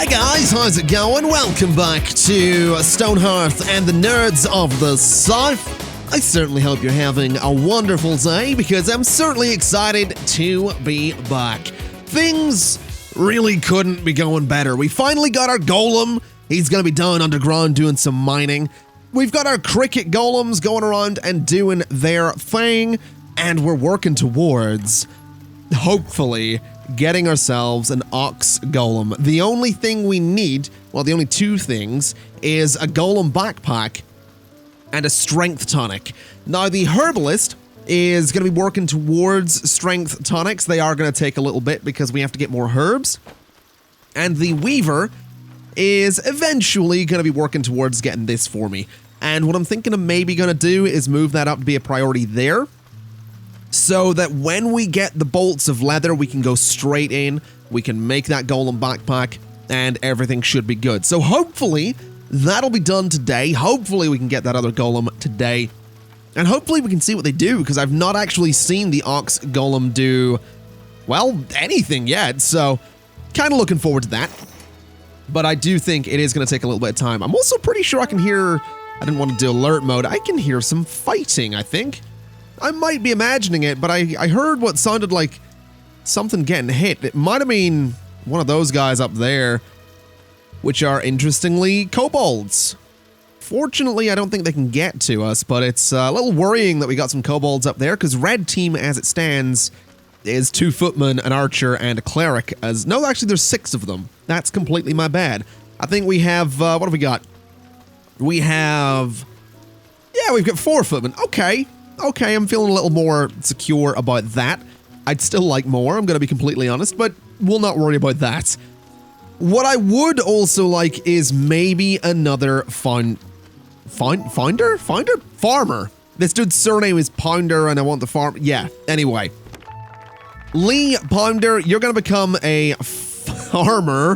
Hey guys, how's it going? Welcome back to Stonehearth and the Nerds of the South. I certainly hope you're having a wonderful day because I'm certainly excited to be back. Things really couldn't be going better. We finally got our golem. He's going to be down underground doing some mining. We've got our cricket golems going around and doing their thing, and we're working towards, hopefully, getting ourselves an ox golem. The only thing we need, well, the only two things, is a golem backpack and a strength tonic. Now, the herbalist is going to be working towards strength tonics. They are going to take a little bit because we have to get more herbs. And the weaver is eventually going to be working towards getting this for me. And what I'm thinking of maybe going to do is move that up to be a priority there, so that when we get the bolts of leather, we can go straight in, we can make that golem backpack, and everything should be good. So hopefully, that'll be done today. Hopefully, we can get that other golem today. And hopefully, we can see what they do, because I've not actually seen the ox golem do, well, anything yet. So, kind of looking forward to that. But I do think it is going to take a little bit of time. I'm also pretty sure I can hear, I didn't want to do alert mode, I can hear some fighting, I think. I might be imagining it, but I heard what sounded like something getting hit. It might have been one of those guys up there, which are, interestingly, kobolds. Fortunately, I don't think they can get to us, but it's a little worrying that we got some kobolds up there, because red team, as it stands, is 2 footmen, an archer, and a cleric. No, actually, there's 6 of them. That's completely my bad. I think we have, what have we got? We have, yeah, we've got 4 footmen. Okay, I'm feeling a little more secure about that. I'd still like more, I'm going to be completely honest, but we'll not worry about that. What I would also like is maybe another Farmer? This dude's surname is Pounder, and I want the farm. Yeah, anyway. Lee Pounder, you're going to become a farmer.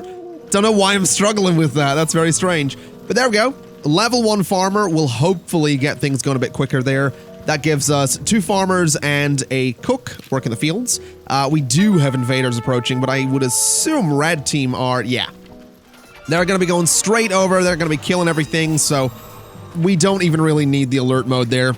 Don't know why I'm struggling with that. That's very strange. But there we go. Level 1 farmer will hopefully get things going a bit quicker there. That gives us 2 farmers and a cook working the fields. We do have invaders approaching, but I would assume red team are, yeah. They're going to be going straight over. They're going to be killing everything, so we don't even really need the alert mode there.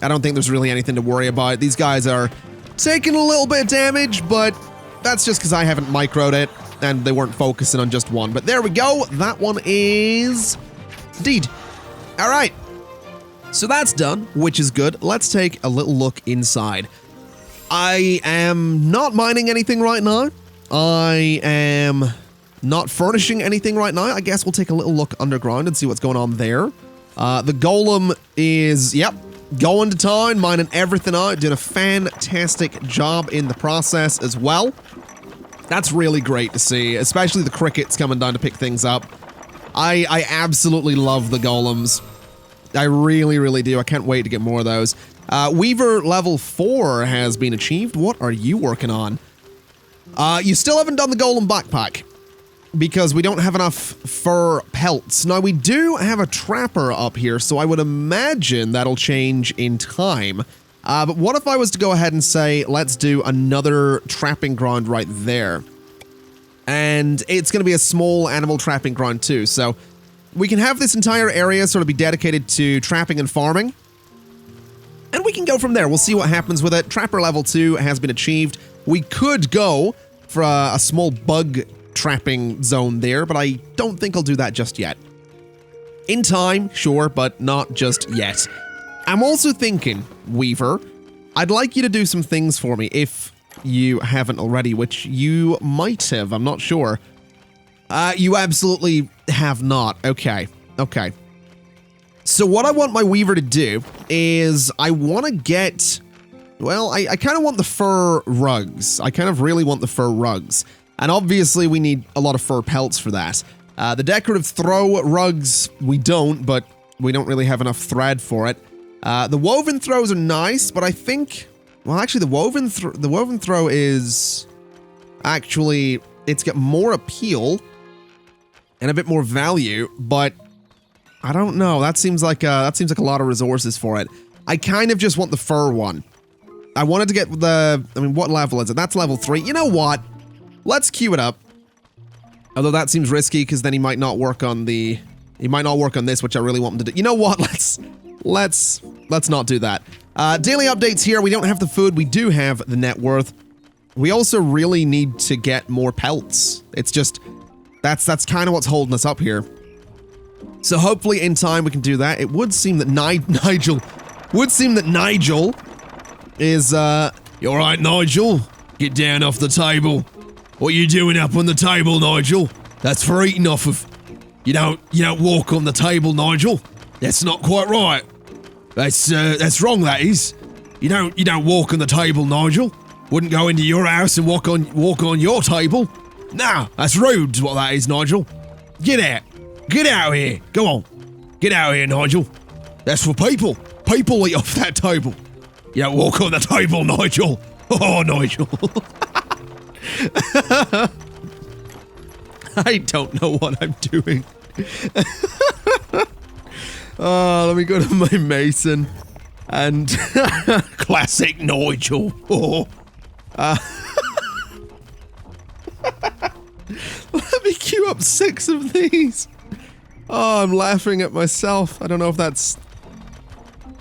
I don't think there's really anything to worry about. These guys are taking a little bit of damage, but that's just because I haven't microed it, and they weren't focusing on just one. But there we go. That one is deed. All right. So that's done, which is good. Let's take a little look inside. I am not mining anything right now. I am not furnishing anything right now. I guess we'll take a little look underground and see what's going on there. The golem is, yep, going to town, mining everything out, doing a fantastic job in the process as well. That's really great to see, especially the crickets coming down to pick things up. I absolutely love the golems. I really, really do. I can't wait to get more of those. Weaver level 4 has been achieved. What are you working on? You still haven't done the golem backpack because we don't have enough fur pelts. Now, we do have a trapper up here, so I would imagine that'll change in time. But what if I was to go ahead and say, let's do another trapping ground right there? And it's going to be a small animal trapping ground too, so we can have this entire area sort of be dedicated to trapping and farming. And we can go from there. We'll see what happens with it. Trapper level 2 has been achieved. We could go for a small bug trapping zone there, but I don't think I'll do that just yet. In time, sure, but not just yet. I'm also thinking, Weaver, I'd like you to do some things for me if you haven't already, which you might have, I'm not sure. You absolutely have not. Okay. So what I want my weaver to do is I want to get, well, I kind of want the fur rugs. I kind of really want the fur rugs. And obviously we need a lot of fur pelts for that. The decorative throw rugs, we don't, but we don't really have enough thread for it. The woven throws are nice, but I think, well, actually the woven throw is actually, it's got more appeal and a bit more value, but I don't know. That seems like a lot of resources for it. I kind of just want the fur one. I wanted to get the, I mean, what level is it? That's level 3. You know what? Let's queue it up. Although that seems risky because then he might not work on the... He might not work on this, which I really want him to do. You know what? Let's not do that. Daily updates here. We don't have the food. We do have the net worth. We also really need to get more pelts. It's just... That's kind of what's holding us up here. So hopefully in time we can do that. It would seem that Nigel is, You alright, Nigel? Get down off the table. What are you doing up on the table, Nigel? That's for eating off of. You don't walk on the table, Nigel. That's not quite right. That's wrong, that is. You don't walk on the table, Nigel. Wouldn't go into your house and walk on your table. Nah, that's rude is what that is, Nigel. Get out. Get out here. Go on. Get out here, Nigel. That's for people. People eat off that table. You don't walk on the table, Nigel. Oh, Nigel. I don't know what I'm doing. Let me go to my mason and classic Nigel. Oh. Let me queue up 6 of these. Oh, I'm laughing at myself. I don't know if that's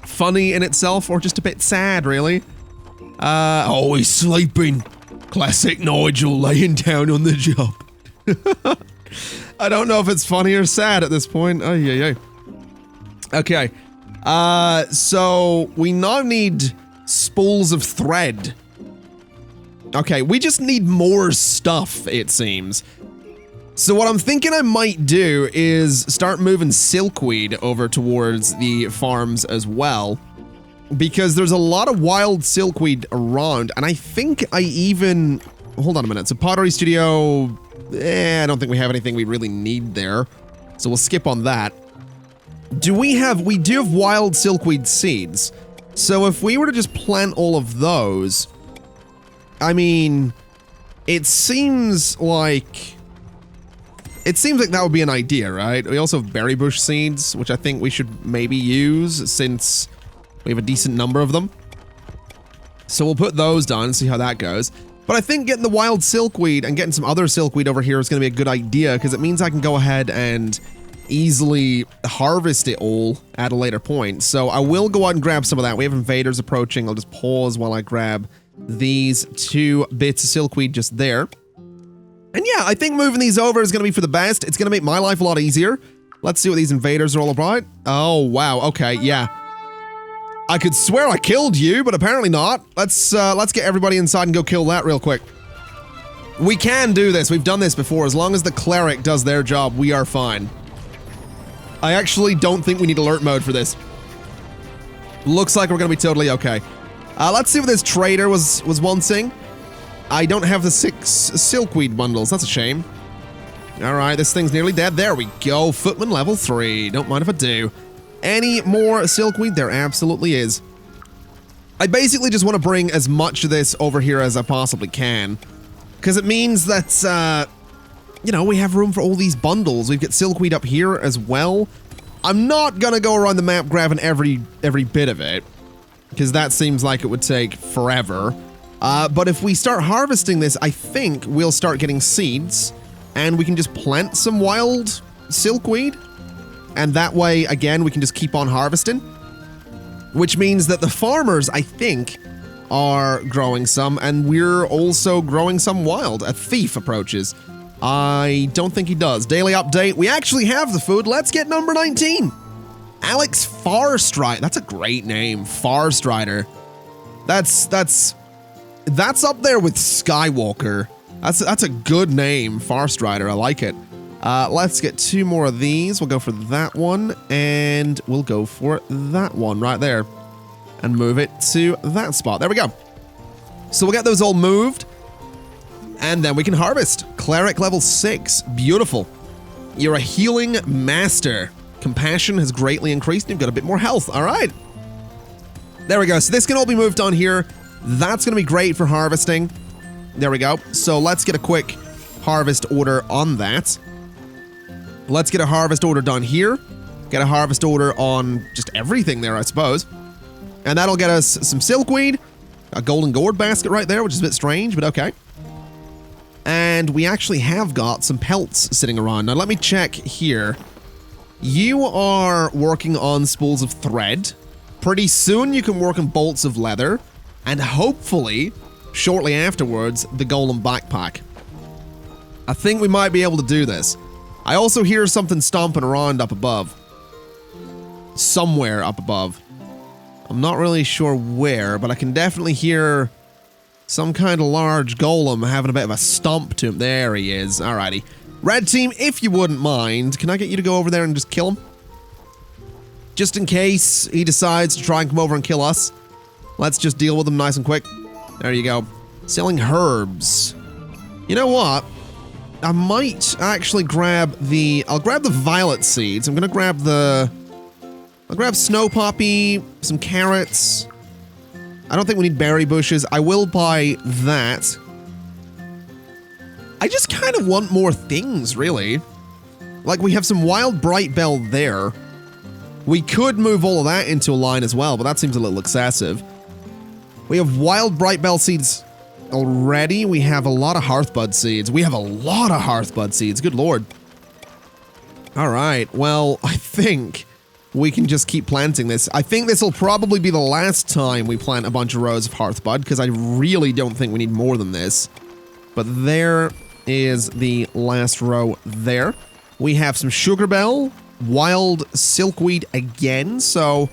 funny in itself or just a bit sad, really. Oh, he's sleeping. Classic Nigel laying down on the job. I don't know if it's funny or sad at this point. Oh, yeah. Okay. So we now need spools of thread. Okay, we just need more stuff, it seems. So what I'm thinking I might do is start moving Silkweed over towards the farms as well. Because there's a lot of wild Silkweed around, and I think I even... Hold on a minute. So Pottery Studio... I don't think we have anything we really need there. So we'll skip on that. We do have wild Silkweed seeds. So if we were to just plant all of those... I mean... It seems like that would be an idea, right? We also have berry bush seeds, which I think we should maybe use since we have a decent number of them. So we'll put those down and see how that goes. But I think getting the wild Silkweed and getting some other Silkweed over here is going to be a good idea because it means I can go ahead and easily harvest it all at a later point. So I will go out and grab some of that. We have invaders approaching. I'll just pause while I grab these 2 bits of Silkweed just there. And yeah, I think moving these over is going to be for the best. It's going to make my life a lot easier. Let's see what these invaders are all about. Oh, wow. Okay, yeah. I could swear I killed you, but apparently not. Let's get everybody inside and go kill that real quick. We can do this. We've done this before. As long as the cleric does their job, we are fine. I actually don't think we need alert mode for this. Looks like we're going to be totally okay. Let's see what this trader was wanting. I don't have the 6 Silkweed bundles. That's a shame. All right, this thing's nearly dead. There we go. Footman level 3. Don't mind if I do. Any more Silkweed? There absolutely is. I basically just want to bring as much of this over here as I possibly can. Because it means that, you know, we have room for all these bundles. We've got Silkweed up here as well. I'm not going to go around the map grabbing every bit of it. Because that seems like it would take forever. But if we start harvesting this, I think we'll start getting seeds. And we can just plant some wild Silkweed. And that way, again, we can just keep on harvesting. Which means that the farmers, I think, are growing some. And we're also growing some wild. A thief approaches. I don't think he does. Daily update. We actually have the food. Let's get number 19. Alex Farstrider. That's a great name. Farstrider. That's up there with Skywalker. That's a good name. Farstrider. I like it. Let's get 2 more of these. We'll go for that one, and we'll go for that one right there. And move it to that spot. There we go. So we'll get those all moved, and then we can harvest. Cleric level 6. Beautiful. You're a healing master. Compassion has greatly increased, and you've got a bit more health. All right. There we go. So this can all be moved on here. That's going to be great for harvesting. There we go. So let's get a quick harvest order on that. Let's get a harvest order done here. Get a harvest order on just everything there, I suppose. And that'll get us some Silkweed. A golden gourd basket right there, which is a bit strange, but okay. And we actually have got some pelts sitting around. Now let me check here. You are working on spools of thread. Pretty soon you can work on bolts of leather. And hopefully, shortly afterwards, the golem backpack. I think we might be able to do this. I also hear something stomping around up above. Somewhere up above. I'm not really sure where, but I can definitely hear some kind of large golem having a bit of a stomp to him. There he is. Alrighty. Red team, if you wouldn't mind, can I get you to go over there and just kill him? Just in case he decides to try and come over and kill us. Let's just deal with him nice and quick. There you go. Selling herbs. You know what? I might actually grab the... I'll grab the violet seeds. I'm gonna grab the... I'll grab snow poppy, some carrots. I don't think we need berry bushes. I will buy that. I just kind of want more things, really. Like, we have some wild bright bell there. We could move all of that into a line as well, but that seems a little excessive. We have wild bright bell seeds already. We have a lot of hearthbud seeds. We have a lot of hearthbud seeds. Good lord. All right. Well, I think we can just keep planting this. I think this will probably be the last time we plant a bunch of rows of hearthbud, because I really don't think we need more than this. But there is the last row there. We have some sugar bell, wild silkweed again, so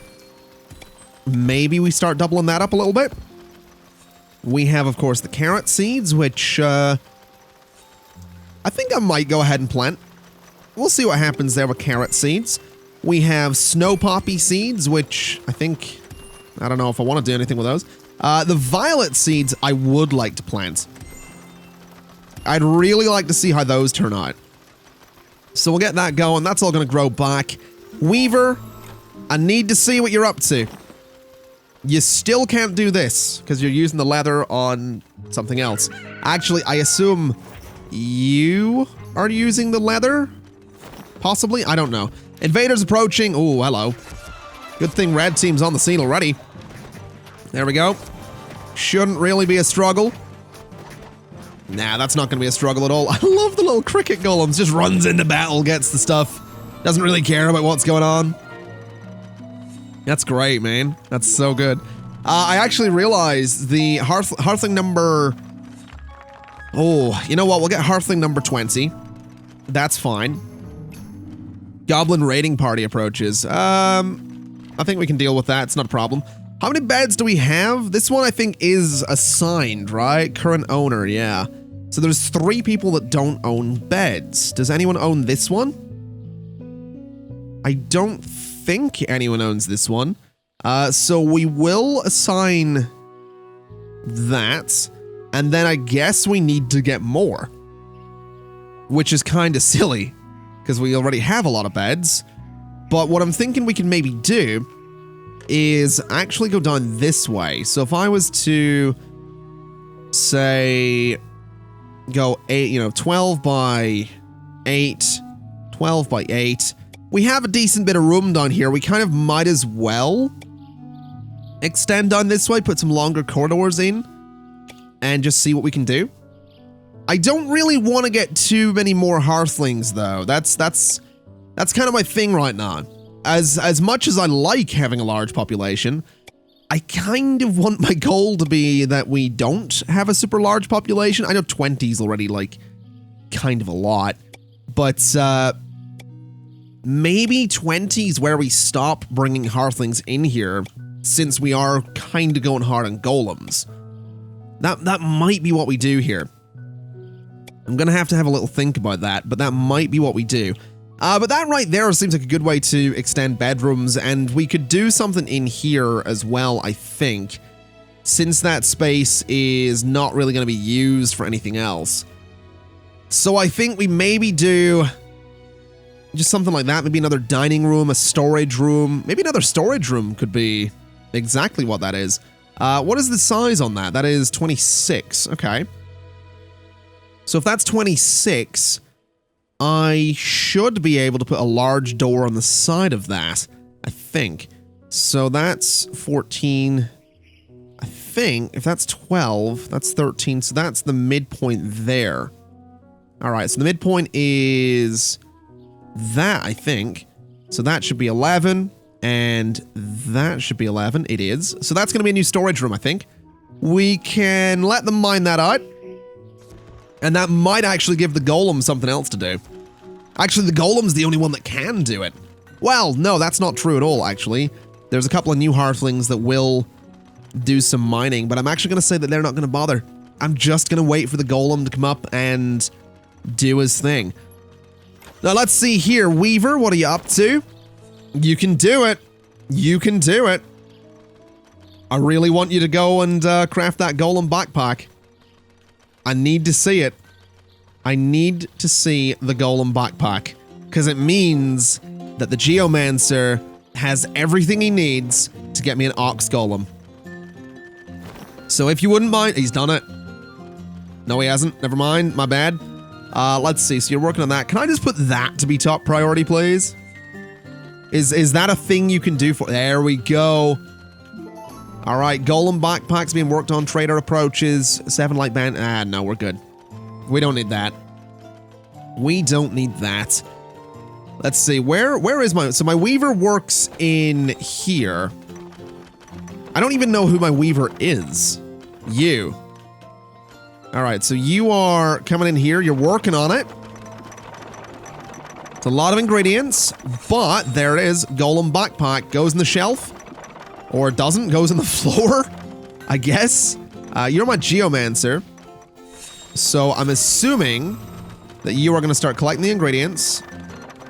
maybe we start doubling that up a little bit. We have, of course, the carrot seeds, which I think I might go ahead and plant. We'll see what happens there with carrot seeds. We have snow poppy seeds, which I think, I don't know if I want to do anything with those. The violet seeds I would like to plant. I'd really like to see how those turn out. So we'll get that going. That's all going to grow back. Weaver, I need to see what you're up to. You still can't do this because you're using the leather on something else. Actually, I assume you are using the leather? Possibly? I don't know. Invaders approaching. Oh, hello. Good thing red team's on the scene already. There we go. Shouldn't really be a struggle. Nah, that's not going to be a struggle at all. I love the little cricket golems. Just runs into battle, gets the stuff. Doesn't really care about what's going on. That's great, man. That's so good. I actually realized the Hearthling number... Oh, you know what? We'll get Hearthling number 20. That's fine. Goblin raiding party approaches. I think we can deal with that. It's not a problem. How many beds do we have? This one I think is assigned, right? Current owner, yeah. So there's 3 people that don't own beds. Does anyone own this one? I don't think anyone owns this one. So we will assign that. And then I guess we need to get more. Which is kind of silly, because we already have a lot of beds. But what I'm thinking we can maybe do is actually go down this way. So if I was to say go 12 by 8, 12 by 8, we have a decent bit of room down here. We kind of might as well extend down this way, put some longer corridors in, and just see what we can do. I don't really want to get too many more hearthlings, though. That's kind of my thing right now. As much as I like having a large population, I kind of want my goal to be that we don't have a super large population. I know 20 is already, like, kind of a lot. But, maybe 20 is where we stop bringing hearthlings in here, since we are kind of going hard on golems. That might be what we do here. I'm gonna have to have a little think about that, but that might be what we do. But that right there seems like a good way to extend bedrooms, and we could do something in here as well, I think, since that space is not really going to be used for anything else. So I think we maybe do just something like that, maybe another dining room, a storage room, maybe another storage room could be exactly what that is. What is the size on that? That is 26, okay. So if that's 26... I should be able to put a large door on the side of that, I think. So that's 14. I think if that's 12, that's 13. So that's the midpoint there. All right, so the midpoint is that, I think. So that should be 11, and that should be 11. It is. So that's going to be a new storage room, I think. We can let them mine that out. And that might actually give the golem something else to do. Actually, the golem's the only one that can do it. Well, no, that's not true at all, actually. There's a couple of new halflings that will do some mining, but I'm actually going to say that they're not going to bother. I'm just going to wait for the golem to come up and do his thing. Now, let's see here. Weaver, what are you up to? You can do it. You can do it. I really want you to go and craft that golem backpack. I need to see it. I need to see the golem backpack, because it means that the geomancer has everything he needs to get me an ox golem. So if you wouldn't mind, he's done it. No, he hasn't. Never mind. My bad. Let's see. So you're working on that. Can I just put that to be top priority, please? Is that a thing you can do for? There we go. All right. Golem backpacks being worked on. Trader approaches. 7 light band. Ah, no, we're good. We don't need that. We don't need that. Let's see. Where is my... So my weaver works in here. I don't even know who my weaver is. You. All right, so you are coming in here. You're working on it. It's a lot of ingredients, but there it is. Golem backpack goes in the shelf. Or doesn't. Goes in the floor, I guess. You're my geomancer. So I'm assuming that you are going to start collecting the ingredients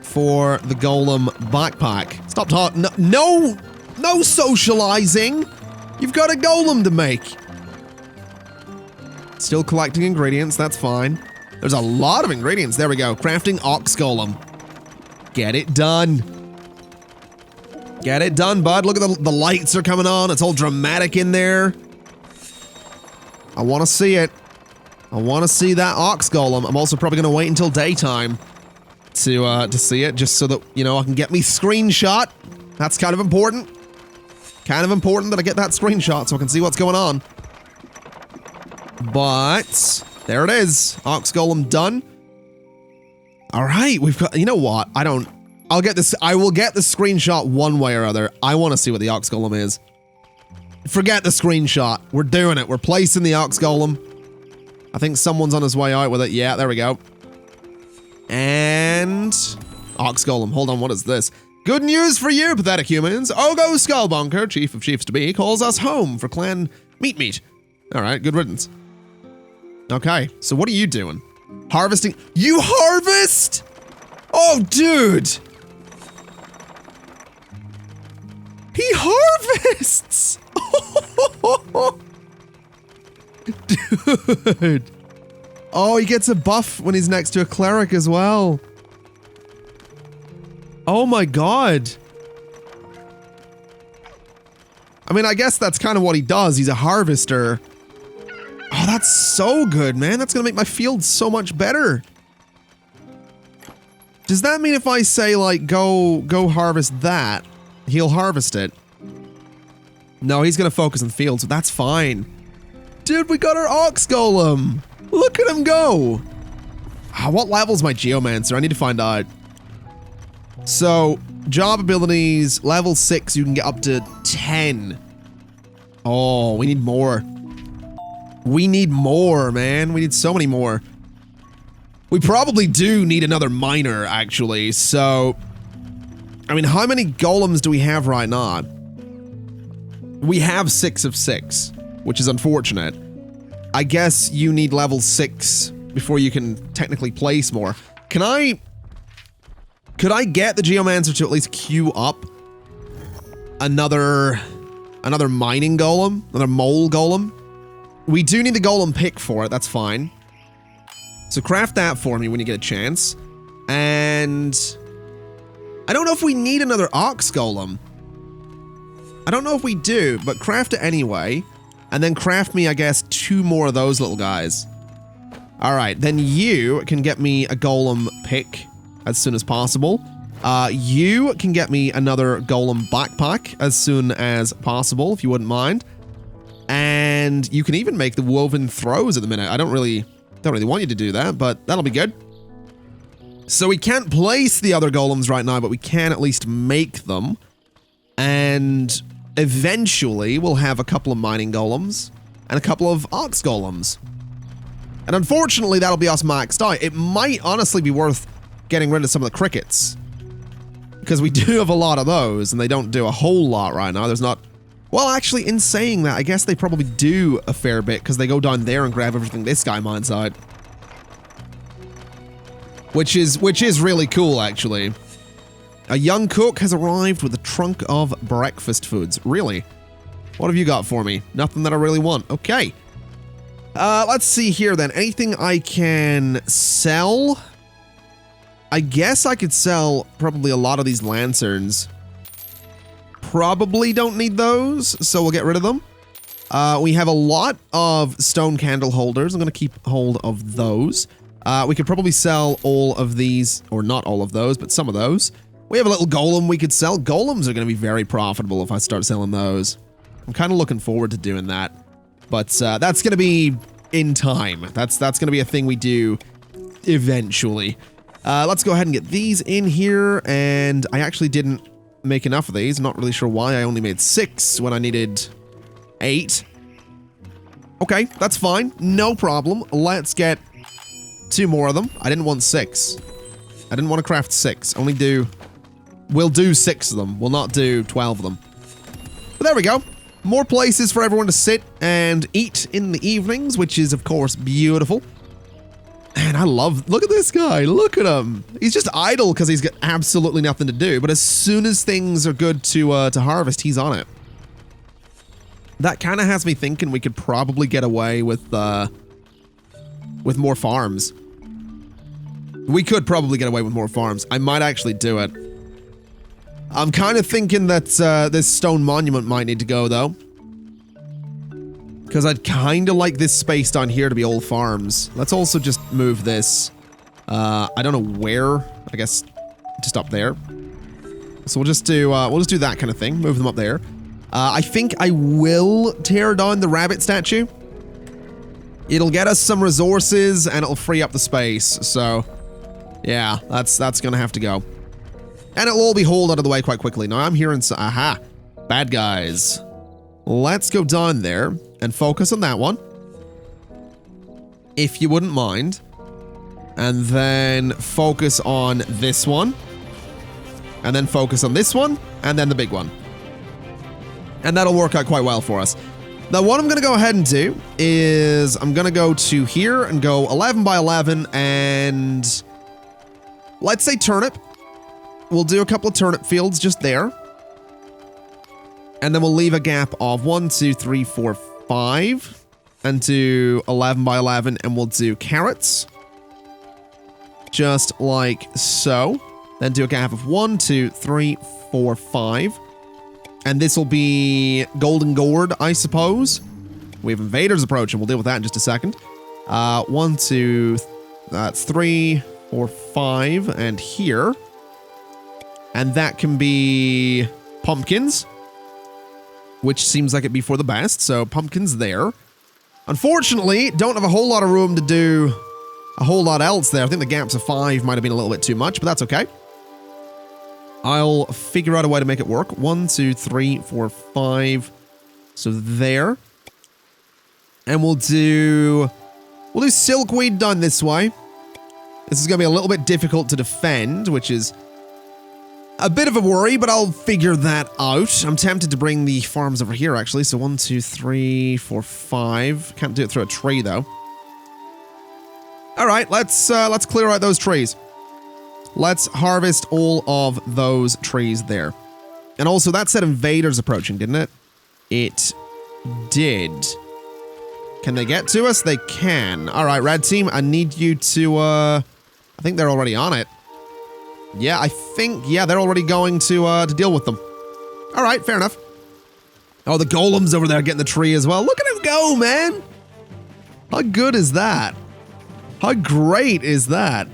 for the golem backpack. Stop talking. No socializing. You've got a golem to make. Still collecting ingredients. That's fine. There's a lot of ingredients. There we go. Crafting ox golem. Get it done. Get it done, bud. Look at the lights are coming on. It's all dramatic in there. I want to see it. I want to see that ox golem. I'm also probably going to wait until daytime to see it, just so that, you know, I can get me screenshot. That's kind of important. Kind of important that I get that screenshot so I can see what's going on. But there it is. Ox golem done. All right, we've got, you know what? I'll get this. I will get the screenshot one way or other. I want to see what the ox golem is. Forget the screenshot. We're doing it. We're placing the ox golem. I think someone's on his way out with it. Yeah, there we go. And ox golem. Hold on, what is this? Good news for you, pathetic humans. Ogo Skullbunker, chief of chiefs to be, calls us home for clan meat. All right, good riddance. Okay, so what are you doing? Harvesting. You harvest? Oh, dude. He harvests. Dude. Oh, he gets a buff when he's next to a cleric as well. Oh my god. I mean, I guess that's kind of what he does. He's a harvester. Oh, that's so good, man. That's gonna make my field so much better. Does that mean if I say, like, go harvest that, he'll harvest it? No, he's gonna focus on the field, so that's fine. Dude, we got our ox golem. Look at him go. What level's my geomancer? I need to find out. So, job abilities, level 6, you can get up to 10. Oh, we need more. We need more, man. We need so many more. We probably do need another miner, actually. So, I mean, how many golems do we have right now? We have 6 of 6, which is unfortunate. I guess you need level 6 before you can technically place more. Could I get the geomancer to at least queue up another mining golem, another mole golem? We do need the golem pick for it, that's fine. So craft that for me when you get a chance. And I don't know if we need another ox golem. I don't know if we do, but craft it anyway. And then craft me, I guess, 2 more of those little guys. Alright, then you can get me a golem pick as soon as possible. You can get me another golem backpack as soon as possible, if you wouldn't mind. And you can even make the woven throws at the minute. I don't really want you to do that, but that'll be good. So we can't place the other golems right now, but we can at least make them. And eventually we'll have a couple of mining golems and a couple of ox golems. And unfortunately, that'll be us maxed out. It might honestly be worth getting rid of some of the crickets, because we do have a lot of those, and they don't do a whole lot right now. There's not... Well, actually, in saying that, I guess they probably do a fair bit, because they go down there and grab everything this guy mines out. Which is really cool, actually. A young cook has arrived with a trunk of breakfast foods. Really? What have you got for me? Nothing that I really want. Okay. Let's see here then. Anything I can sell? I guess I could sell probably a lot of these lanterns. Probably don't need those, so we'll get rid of them. We have a lot of stone candle holders. I'm going to keep hold of those. We could probably sell all of these, or not all of those, but some of those. We have a little golem we could sell. Golems are going to be very profitable if I start selling those. I'm kind of looking forward to doing that. But that's going to be in time. That's going to be a thing we do eventually. Let's go ahead and get these in here. And I actually didn't make enough of these. I'm not really sure why I only made 6 when I needed 8. Okay, that's fine. No problem. Let's get 2 more of them. I didn't want 6. I didn't want to craft 6. We'll do 6 of them. We'll not do 12 of them. But there we go. More places for everyone to sit and eat in the evenings, which is, of course, beautiful. And I love... Look at this guy. Look at him. He's just idle because he's got absolutely nothing to do. But as soon as things are good to harvest, he's on it. That kind of has me thinking we could probably get away with more farms. We could probably get away with more farms. I might actually do it. I'm kind of thinking that this stone monument might need to go, though. Because I'd kind of like this space down here to be all farms. Let's also just move this. I don't know where. I guess just up there. So we'll just do that kind of thing. Move them up there. I think I will tear down the rabbit statue. It'll get us some resources and it'll free up the space. So, yeah, that's gonna have to go. And it'll all be hauled out of the way quite quickly. Now I'm hearing aha, bad guys. Let's go down there and focus on that one, if you wouldn't mind. And then focus on this one. And then focus on this one, and then the big one. And that'll work out quite well for us. Now what I'm going to go ahead and do is I'm going to go to here and go 11 by 11 and let's say turnip. We'll do a couple of turnip fields just there. And then we'll leave a gap of 1, 2, 3, 4, 5 and do 11 by 11 and we'll do carrots. Just like so. Then do a gap of 1, 2, 3, 4, 5. And this will be golden gourd, I suppose. We have invaders approaching. We'll deal with that in just a second. 1, 2, that's 3, 4, 5, and here. And that can be pumpkins, which seems like it'd be for the best. So pumpkins there. Unfortunately, don't have a whole lot of room to do a whole lot else there. I think the gaps of 5 might have been a little bit too much, but that's okay. I'll figure out a way to make it work. 1, 2, 3, 4, 5. So there. And we'll do silkweed done this way. This is going to be a little bit difficult to defend, which is a bit of a worry, but I'll figure that out. I'm tempted to bring the farms over here, actually. So 1, 2, 3, 4, 5. Can't do it through a tree, though. All right, let's clear out those trees. Let's harvest all of those trees there. And also, that said invaders approaching, didn't it? It did. Can they get to us? They can. All right, red team, I need you to, I think they're already on it. Yeah, I think, yeah, they're already going to deal with them. All right, fair enough. Oh, the golem's over there getting the tree as well. Look at him go, man. How good is that? How great is that?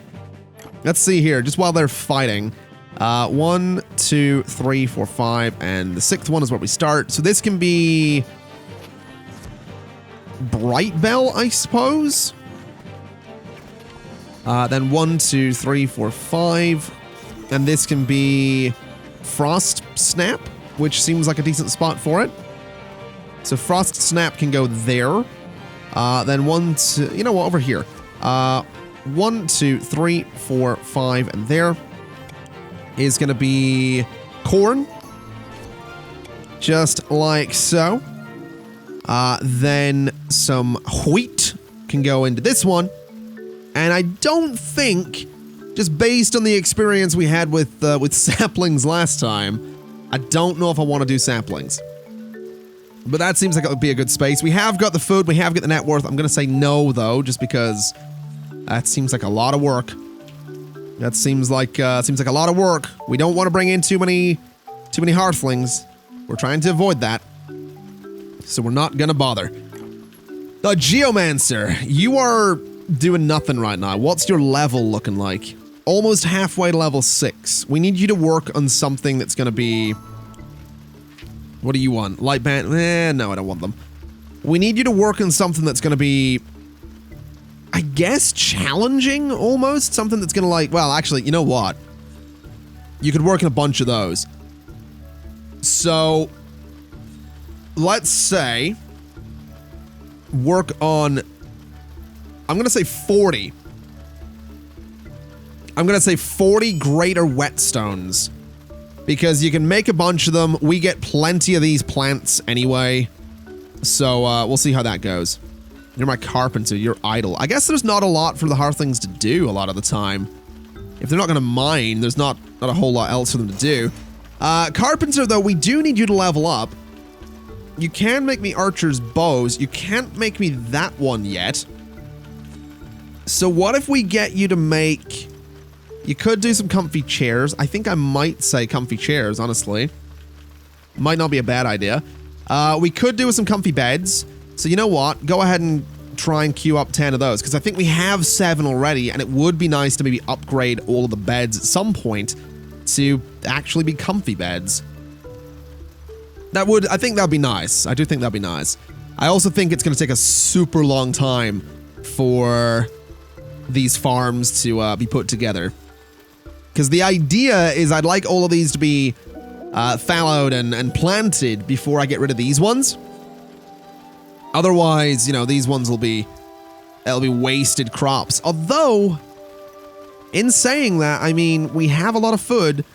Let's see here, just while they're fighting. 1, 2, 3, 4, 5, and the 6th one is where we start. So this can be Bright Bell, I suppose. Then 1, 2, 3, 4, 5. And this can be Frost Snap, which seems like a decent spot for it. So Frost Snap can go there. Then 1, 2, you know what, over here. 1, 2, 3, 4, 5, and there is going to be corn. Just like so. Then some wheat can go into this one. And I don't think, just based on the experience we had with saplings last time, I don't know if I want to do saplings. But that seems like it would be a good space. We have got the food, we have got the net worth. I'm going to say no, though, just because that seems like a lot of work. That seems like a lot of work. We don't want to bring in too many hearthlings. We're trying to avoid that. So we're not going to bother. The Geomancer, you are doing nothing right now. What's your level looking like? Almost halfway to level 6. We need you to work on something that's going to be... What do you want? Light band? No, I don't want them. We need you to work on something that's going to be... I guess challenging, almost? Something that's going to like... Well, actually, you know what? You could work in a bunch of those. So... Let's say... Work on... I'm going to say 40. I'm going to say 40 greater whetstones. Because you can make a bunch of them. We get plenty of these plants anyway. So, we'll see how that goes. You're my carpenter. You're idle. I guess there's not a lot for the hearthlings to do a lot of the time. If they're not going to mine, there's not a whole lot else for them to do. Carpenter, though, we do need you to level up. You can make me archer's bows. You can't make me that one yet. So what if we get you to make... You could do some comfy chairs. I think I might say comfy chairs, honestly. Might not be a bad idea. We could do some comfy beds. So you know what? Go ahead and try and queue up 10 of those. Because I think we have 7 already. And it would be nice to maybe upgrade all of the beds at some point to actually be comfy beds. I think that'd be nice. I do think that'd be nice. I also think it's going to take a super long time for these farms to be put together. Because the idea is I'd like all of these to be fallowed and planted before I get rid of these ones. Otherwise, you know, these ones will be wasted crops. Although, in saying that, I mean, we have a lot of food,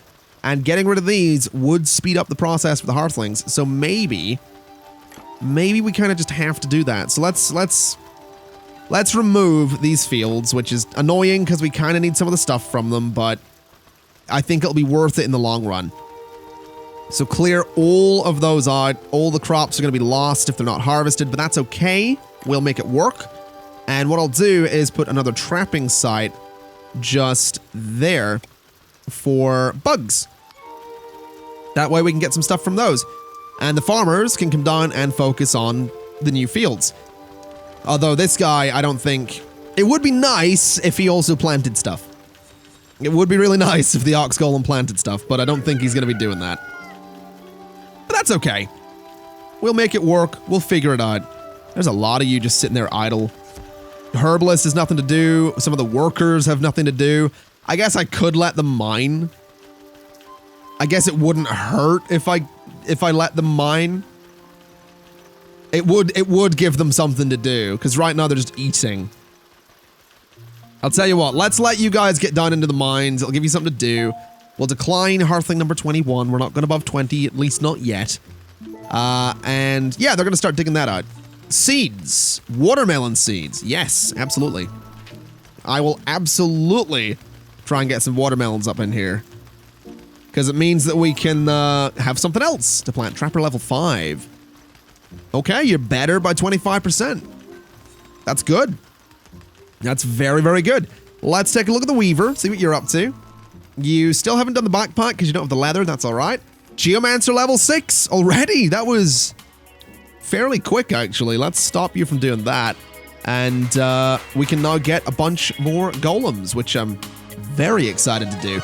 and getting rid of these would speed up the process for the hearthlings. So maybe we kind of just have to do that. So let's remove these fields, which is annoying because we kind of need some of the stuff from them, but I think it'll be worth it in the long run. So clear all of those out. All the crops are going to be lost if they're not harvested, but that's okay. We'll make it work. And what I'll do is put another trapping site just there for bugs. That way we can get some stuff from those. And the farmers can come down and focus on the new fields. Although this guy, I don't think... It would be nice if he also planted stuff. It would be really nice if the Ox Golem planted stuff, but I don't think he's going to be doing that. But that's okay. We'll make it work. We'll figure it out. There's a lot of you just sitting there idle. Herbalist has nothing to do. Some of the workers have nothing to do. I guess I could let them mine. I guess it wouldn't hurt if I let them mine. It would give them something to do, because right now they're just eating. I'll tell you what, let's let you guys get down into the mines. It'll give you something to do. We'll decline Hearthling number 21. We're not going above 20, at least not yet. And yeah, they're going to start digging that out. Seeds. Watermelon seeds. Yes, absolutely. I will absolutely try and get some watermelons up in here. Because it means that we can have something else to plant. Trapper level 5. Okay, you're better by 25%. That's good. That's very, very good. Let's take a look at the Weaver, see what you're up to. You still haven't done the backpack because you don't have the leather. That's all right. Geomancer level 6 already. That was fairly quick, actually. Let's stop you from doing that. And we can now get a bunch more golems, which I'm very excited to do.